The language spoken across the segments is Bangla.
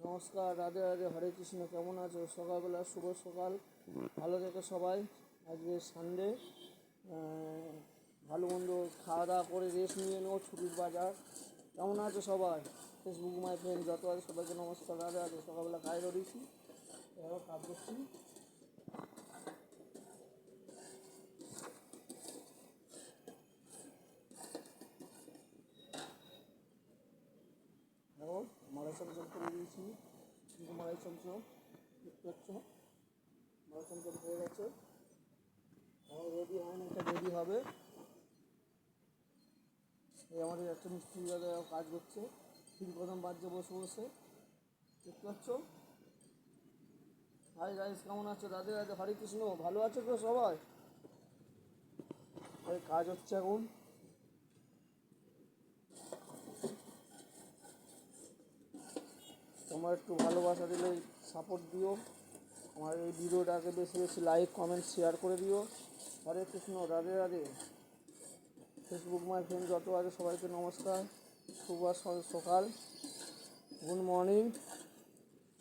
নমস্কার, রাধে রাধে, হরে কৃষ্ণ। কেমন আছো? সকালবেলা শুভ সকাল, ভালো থেকো সবাই। আজকে সানডে, ভালো মন্দ খাওয়া দাওয়া করে রেস্ট নিয়ে নেবো, ছুটির বাজার। কেমন আছো সবাই? ফেসবুক মাই ফ্রেন্ড যত আছে সবাইকে নমস্কার, রাধে রাধে। সকালবেলা কাজ করেছি, এবার কাজ করছি। দেখো মালাই চমচম করে দিয়েছি, কিন্তু মালাই চমচম দেখতে পাচ্ছ, মালাই চমচম হয়ে গেছে। আমার রেডি হয়নি, এটা রেডি হবে। এই আমাদের একটা মিস্ত্রি দাদা কাজ করছে, তিন কদম বাজছে বসে বসে, দেখতে পাচ্ছ। হাই গাইস, কেমন আছো? রাধে রাধে, হরে কৃষ্ণ। ভালো আছো তো সবাই? এই কাজ হচ্ছে এখন। তোমরা একটু ভালোবাসা দিলে সাপোর্ট দিও, আমার এই ভিডিওটাকে বেশি বেশি লাইক কমেন্ট শেয়ার করে দিও। Hare Krishna, Radhe Radhe. Facebook my friend যত আছে সবাইকে নমস্কার, শুভ সকাল, গুড মর্নিং।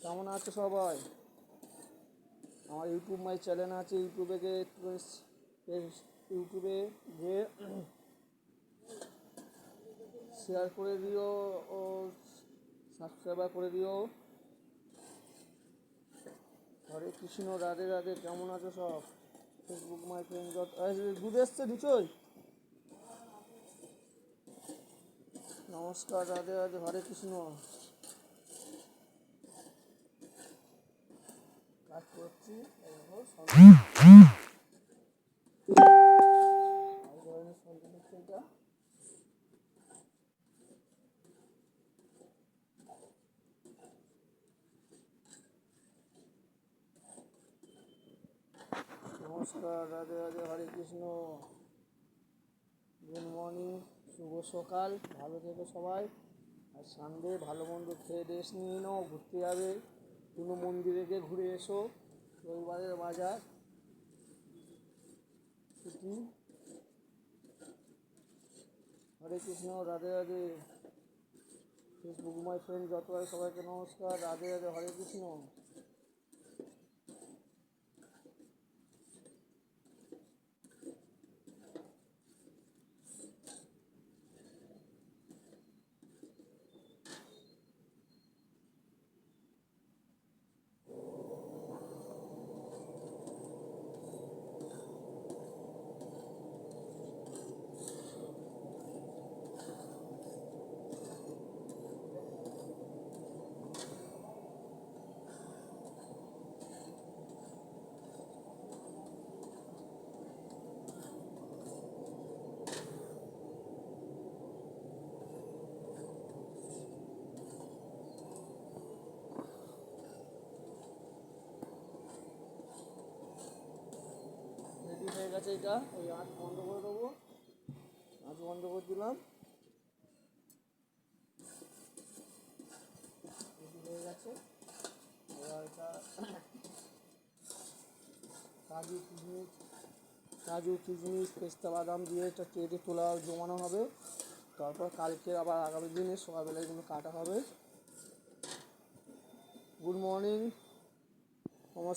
কেমন আছে সবাই? আমার ইউটিউব মাই চ্যানেল আছে, ইউটিউবে গিয়ে শেয়ার করে দিও ও সাবস্ক্রাইব করে দিও। হরে কৃষ্ণ, রাধে রাধে। কেমন আছো সব? ফেসবুক মাই ফ্রেন্ড যত দুধ এসছে নিচই। নমস্কার, রাধে রাধে, হরে কৃষ্ণ। কাজ করছি, এটা নমস্কার, রাধে রাধে, হরে কৃষ্ণ, গুড মর্নিং, শুভ সকাল, ভালো থেকো সবাই। আর সানডে ভালো মন্দ খেয়ে রেস্ট নিয়ে নাও, ঘুরতে যাবে কোনো মন্দিরে গিয়ে ঘুরে এসো, রবিবারের বাজার ছুটি। Hare Krishna, Radhe Radhe. Facebook my friend যত আছে সবাইকে নমস্কার, রাধে রাধে, হরে কৃষ্ণ। রেডি হয়ে গেছে এটা, এই আঁচ বন্ধ করে দেবো, আঁচ বন্ধ করে দিলাম। রেডি হয়ে গেছে। এবার এটা কাজু কিশমিশ পেস্তা বাদাম দিয়ে এটা কেটে তোলা জমানো হবে। তারপর কালকে আবার আগামী দিনে সকালবেলা এগুলো কাটা হবে। গুড মর্নিং, নমস্কার।